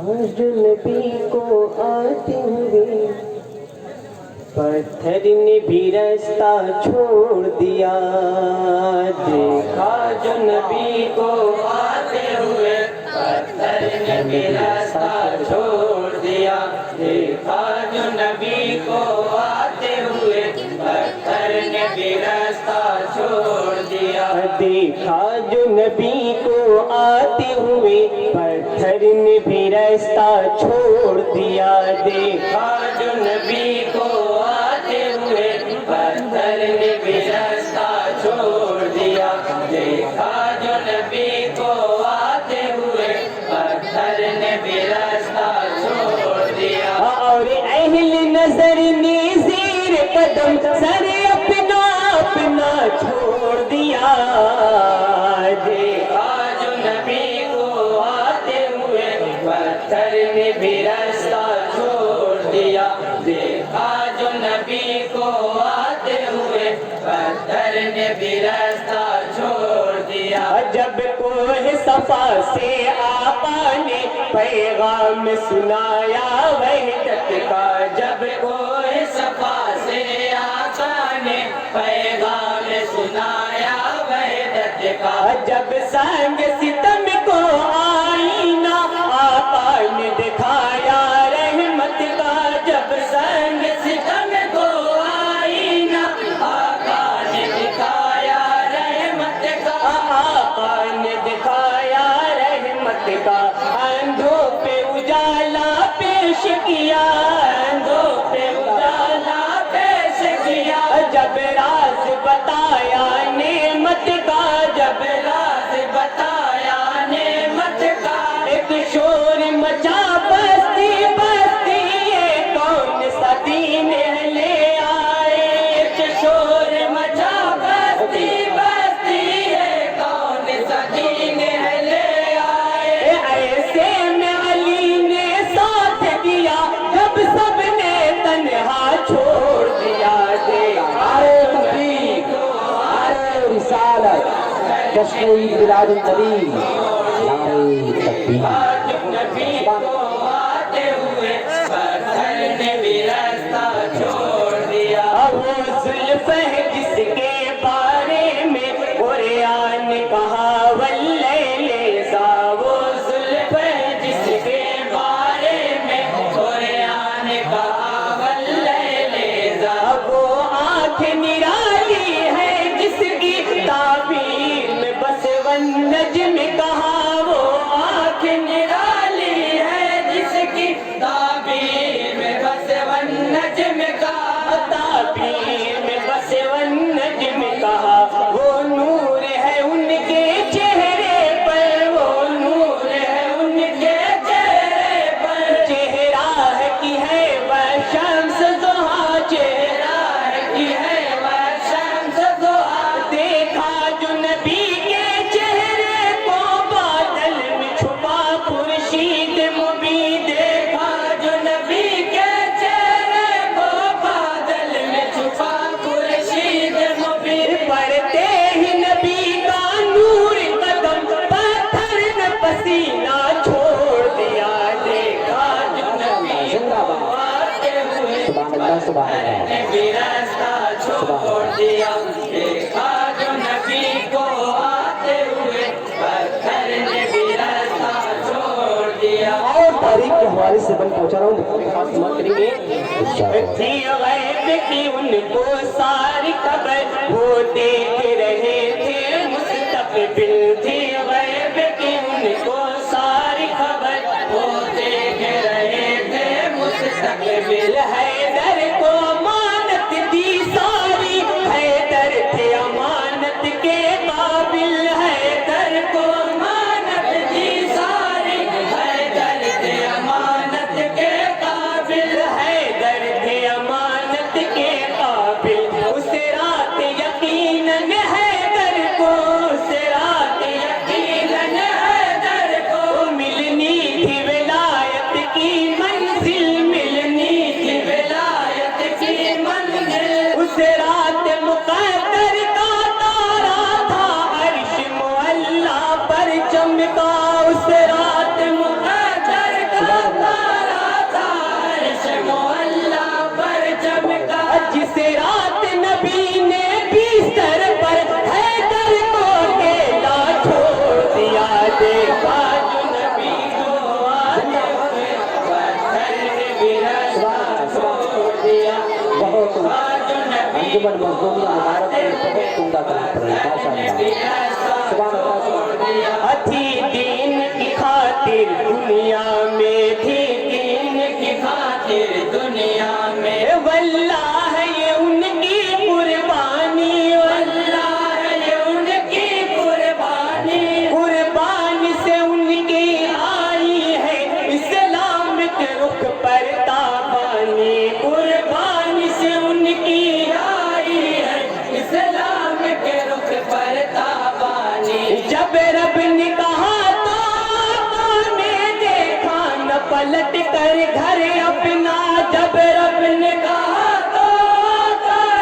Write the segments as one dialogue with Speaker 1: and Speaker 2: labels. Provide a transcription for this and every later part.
Speaker 1: نبی کو آتے ہوئے پتھر نے بھی راستہ چھوڑ دیا. دیکھا جو نبی کو آتے ہوئے پتھر نے بھی راستہ چھوڑ دیا. دیکھا جو نبی کو آتے ہوئے پتھر نے بھی راستہ چھوڑ دیا. دیکھا جو نبی کو آتے ہوئے پتھر نے بھی راستہ چھوڑ دیا. دیکھا جو نبی کو آتے ہوئے پتھر نے بھی راستہ چھوڑ دیا. دیکھا جو نبی کو آتے ہوئے پتھر نے بھی راستہ چھوڑ دیا. اور اہل نظر نے زیر قدم سر اپنا اپنا چھوڑ دیا. دیکھا جو نبی کو آتے ہوئے پتھر نے بھی راستہ چھوڑ دیا. دیکھا جو نبی کو آتے ہوئے پتھر نے بھی راستہ چھوڑ دیا. جب کوہ صفا سے آقا نے پیغام سنایا وحدت کا. جب کوہ صفا سے آقا نے پیغام سنایا وحدت کا. جب سنگ ستم کو آئینہ آقا نے دکھایا رحمت کا. جب سنگ ستم کو آئینہ آقا نے دکھایا رحمت کا. آقا نے دکھایا رحمت کا. اندھوں پہ اجالا پیش کیا. اندھوں پہ اجالا پیش کیا. جب راز بتایا نعمت کا. جب راز بتایا نعمت کا. ایک شور مچا بستی بستی یہ کون سا دین لے آئے. ایک شور مچا بستی بستی یہ کون سا دین لے آئے. ایسے میں علی نے ساتھ دیا جب سب نے تنہا چھوڑ دیا.
Speaker 2: نعرہ تکبیر، نعرہ رسالت، جشن میلاد النبی، نعرہ تکبیر.
Speaker 1: نبی کو آتے ہوئے پتھر نے بھی راستہ چھوڑ دیا. وہ زلف ہے جس کے بارے میں قرآن کہا واللیل اذا. وہ زلف ہے جس کے بارے میں قرآن کہا واللیل اذا. وہ آنکھ نرالی ہے جس کی تعبیر میں بس والنجم کہا. وہ آنکھ نرالی ہے جس کی تعبیر میں بس والنجم کہا. تعبیر میں بس والنجم کہا. وہ نور ہے ان کے چہرے پر. وہ نور ہے ان کے چہرے پر. چہرہ ہے کی ہے وہ شمس ضحیٰ. چہرہ ہے کی ہے وہ شمس ضحیٰ. دیکھا جو نبی کے چہرے کو بادل میں چھپا خورشید مبیں. دیکھا جو نبی کے چہرے کو بادل میں چھپا خورشید مبیں. پڑھتے ہی نبی کا نور قدم پتھر نے پسینہ چھوڑ دیا. دیکھا جو نبی کو آتے ہوئے
Speaker 2: سبحان اللہ، سبحان اللہ.
Speaker 1: نے بھی راستہ چھوڑ دیا. دیکھا جو نبی کو آتے ہوئے پتھر نے بھی راستہ چھوڑ دیا.
Speaker 2: اور تاریخ کے حوالے سے بن پہنچا رہا ہوں.
Speaker 1: خاص سماعت کریں گے. تھی غیب کی ان کو ساری خبر. وہ دیکھ رہے تھے مستقبل. تھی غیب کی ان کو ساری خبر. وہ دیکھ رہے تھے مستقبل. حیدر کو امانت دی ساری. حیدر تھے امانت کے قابل. حیدر کو امانت دی ساری. حیدر تھے امانت کے قابل. حیدر تھے امانت کے قابل. اس رات یقیناً حیدر کو. اس رات یقیناً حیدر کو ملنی تھی ولایت کی منزل. ملنی تھی ولایت
Speaker 2: अंजुमन मजदूरिया मुबारक में बहुत उम्दा कलाम पढ़ रहे हैं माशाअल्लाह सुभान अल्लाह सुभान अल्लाह।
Speaker 1: थी दीन की खातिर दुनिया में, थी दीन की खातिर दुनिया में, वल्लाह ये उनकी कुर्बानी, वल्लाह ये उनकी कुर्बानी, कुर्बानी से उनकी आई है इस्लाम के रुख पर ताबानी, कुर्बानी से उनकी आई है इस्लाम के रुख पर ताबानी। जब रब ने कहा तो ने देखा न पलट कर घर अपना, जब रब ने कहा तो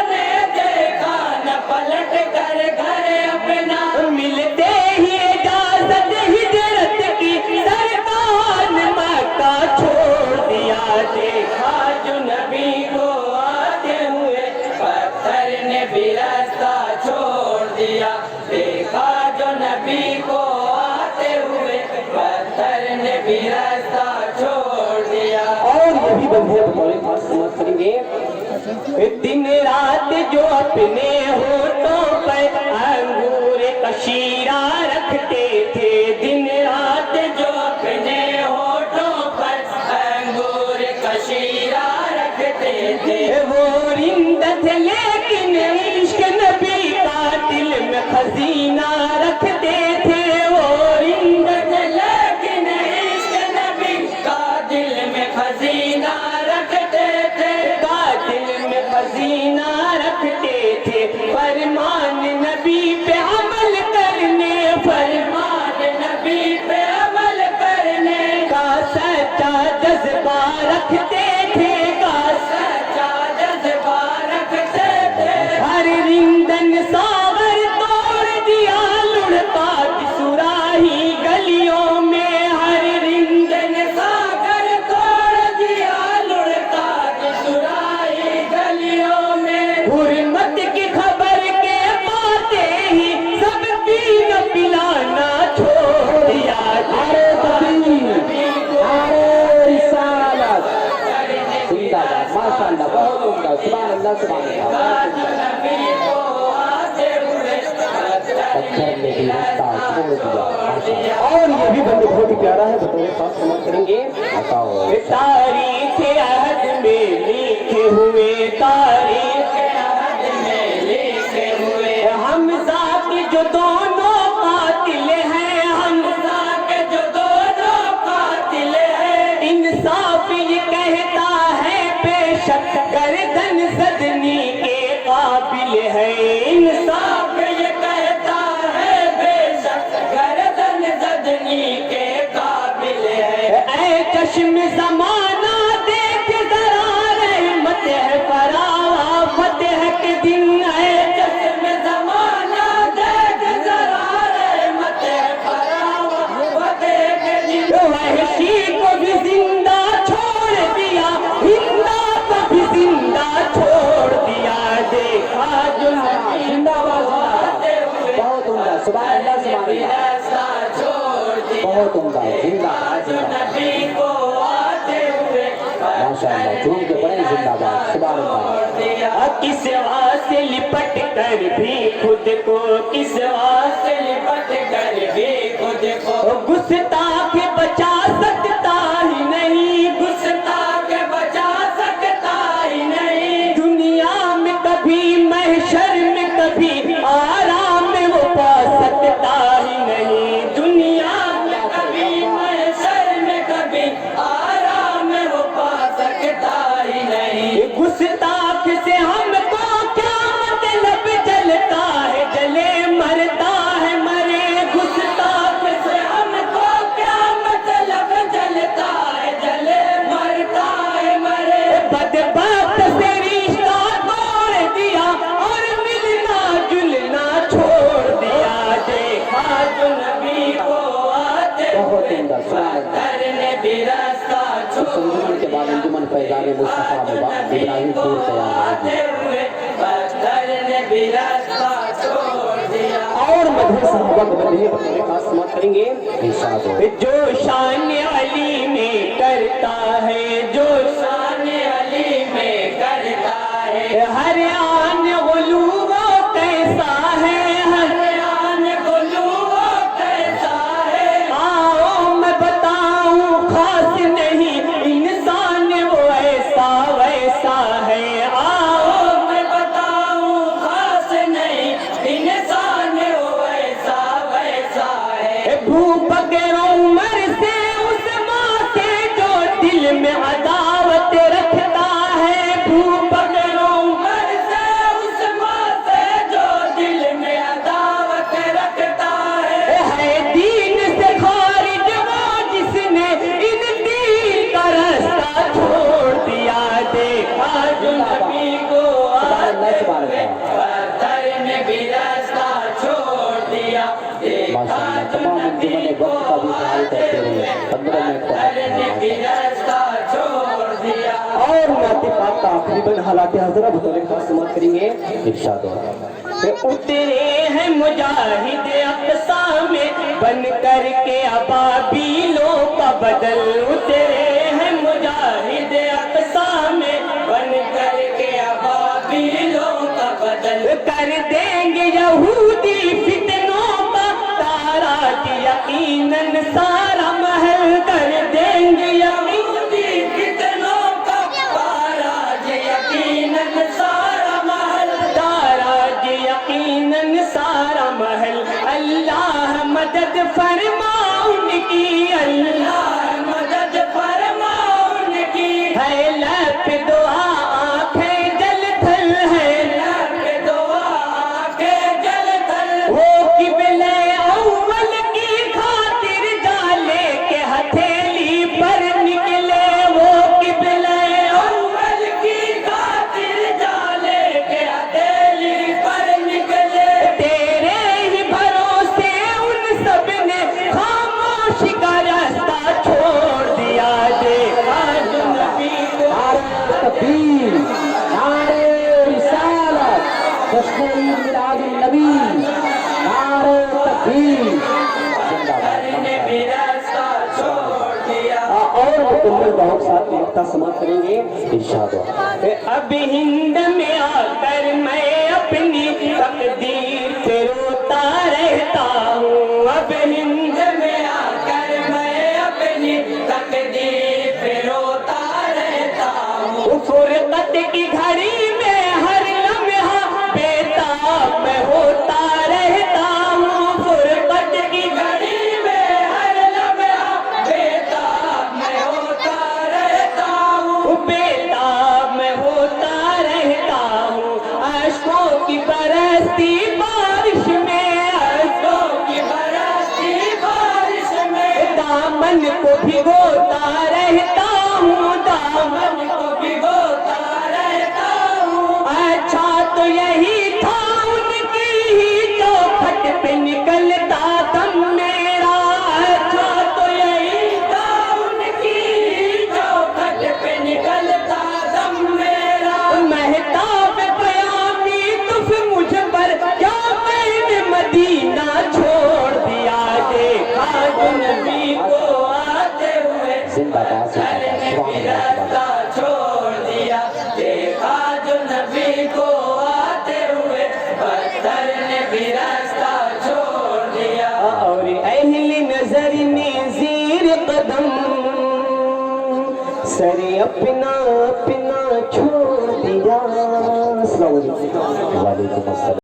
Speaker 1: ने देखा न पलट कर घर अपना, मिलते ही इजाजत हिजरत की सरकार ने मक्का छोड़ दिया। देखा जो नबी को आते हुए पत्थर ने भी रास्ता छोड़ दिया, देखा जो नबी को आते हुए पत्थर ने भी रास्ता छोड़ दिया।
Speaker 2: और ये भी बंदे बतौर खास समाज करेंगे।
Speaker 1: दिन रात जो अपने होठों पर अंगूर का शीरा रखते थे, दिन रात जो अपने होठों पर अंगूर का शीरा रखते थे, वो रिंदा थे लेकिन इश्क नबी का दिल में खजीना रखते थे, वो रिंदा थे लेकिन इश्क नबी का दिल में खजीना रखते थे, का दिल में खजीना रखते थे। फरमान नबी पे अमल करने, फरमान नबी पे अमल करने का सच्चा जज्बा रखते थे, का सच्चा जज्बा रखते थे। हर रिंदन सावर तोड़ दिया लुढ़का की सुराही गलियों में, हर रिंदन सागर तोड़ दिया लुढ़का की सुराही गलियों में। हुर्मत की खबर के पाते ही सब पीन पिलाना छोड़ दिया।
Speaker 2: अरे तकबीर, अरे रिसालत, जिंदाबाद माशाअल्लाह बहुत उम्दा सुभान अल्लाह सुभान अल्लाह। पत्थर ने भी रास्ता छोड़ दिया माशाअल्लाह। और ये भी बंदे बहुत ही प्यारा है बतौर खास समाज करेंगे। बताओ
Speaker 1: तारीख अहद में लिखे हुए, तारीख अहद में लिखे हुए, हमजा के जो दोनों कातिल हैं, हमजा के जो दोनों कातिल हैं, इंसाफ ये कहता है बेशक गर्दन सदनी के काबिल है, इंसाफ ये कहता है बेशक गर्दन सदनी के काबिल है। ऐ चश्म ज़माना देख जरा रहमत है फरावा फतेह के दिन, ऐ चश्म ज़माना देख जरा रहमत है फरावा फतेह के दिन। वहशी को भी जिंदा छोड़ दिया, हिंदा को भी जिंदा छोड़ दिया, देखा जो नबी
Speaker 2: जिंदाबाद जिंदाबाद बहुत उम्दा सुभान अल्लाह सुभान अल्लाह बहुत उम्दा जिंदाबाद जिंदाबाद माशाअल्लाह झूम के पढ़े जिंदाबाद सुभान अल्लाह।
Speaker 1: किस से लिपट कर भी खुद को, किस से लिपट कर भी खुद को, गुस्ताख बचा सकता ही नहीं, गुस्ताख बचा सकता ही नहीं। दुनिया में कभी महशर में कभी आराम में वो पा सकता ही नहीं, दुनिया में कभी महशर में कभी आराम में वो पा सकता ही नहीं। गुस्ताख से हमको क्या मतलब जलता है जले, मरता है मरे, गुस्ताख से हमको क्या मतलब जलता है जले, मरता है मरे। बदबख्त से रिश्ता तोड़ दिया और मिलना जुलना छोड़ दिया, देखा जो नबी को आते
Speaker 2: बहुत उम्दा सुभान अल्लाह।
Speaker 1: करने भी रास्ता छोड़
Speaker 2: संजुमन के बाद अंजुमन फैजान मुस्तफा मुबारक इब्राहिम पूर तैयार है। और मधुर साहबा को बंदे बतौर खास समाज करेंगे इरशाद हो।
Speaker 1: जो शान अली में करता है, जो शान अली में करता है, हर आन दिल में अदावत रखता है, भूख पकड़ो मर से उस माँ से जो दिल में अदावत रखता है दीन से खारिज वो जिसने इन दीन का रास्ता छोड़ दिया। देखा जो नबी को पत्थर ने भी रास्ता छोड़ दिया।
Speaker 2: माशाअल्लाह तमाम अंजुमन वक्त का भी ख्याल करते हुए 15 मिनट
Speaker 1: भी रास्ता छोड़ दिया।
Speaker 2: और नाते पाक का तकरीबन हालात हजरा बतौर खास समाप्त करेंगे। इरशाद हो
Speaker 1: उतरे हैं मुजाहिद अक़सा में बन करके अबाबीलों का बदल। उतरे हैं मुजाहिद अक़सा में बन करके अबाबीलों का बदल। कर देंगे यहूदी फितनों का ताराज यकीनन सारा महल। कर देंगे यहूदी फितनों का ताराज यकीनन सारा महल। ताराज यकीनन सारा महल। अल्लाह मदद फरमा उनकी, अल्लाह मदद फरमा उनकी। है लब पे दुआ आंखें जल थल है, लब पे दुआ आंखें जल थल। वो किबले अव्वल की खातिर जाले के हथेली पर निकले। वो किबले अव्वल की खातिर जाले के हथेली पर निकले। तेरे ही भरोसे उन सब ने खामोश का रास्ता छोड़ दिया। देखा जो नबी को
Speaker 2: तकबीर, नारे रिसालत, जश्न ईद मिलादुन नबी, नारे तकबीर।
Speaker 1: ने भी रास्ता छोड़ दिया।
Speaker 2: और मुकम्मल बहुत साथ मक्ता समाप्त करेंगे। इरशाद हो
Speaker 1: अब हिंद में आकर मैं अपनी तकदीर पे रोता रहता हूँ। अब हिंद में आकर मैं अपनी तकदीर पे रोता रहता हूँ। फुरकत की घड़ी में हर लम्हा बेताब मैं होता रहता हूँ। फुरकत की घड़ी में हर लम्हा बेताब मैं होता रहता हूँ। बेताब मैं होता रहता हूँ। अश्कों की बरसती बारिश में, अश्कों की बरसती बारिश में दामन को भिगोता रहता हूँ। दामन को भिगोता रहता हूँ। अच्छा तो यही था उनकी ही चौखट पे निकलता दम मेरा। अच्छा तो यही था उनकी ही चौखट पे निकलता दम मेरा। महताब बयानी तुफ मुझ पर क्या मैंने मदीना छोड़ दिया। देखा जो नबी को आते हुए
Speaker 2: जिंदाबाद
Speaker 1: रास्ता छोड़ दिया। देखा जो नबी को आते हुए पत्थर ने भी रास्ता छोड़ दिया। और अहली नजर ने ज़ीर कदम सर अपना अपना छोड़ दिया।
Speaker 2: वालेकुम अस्सलाम।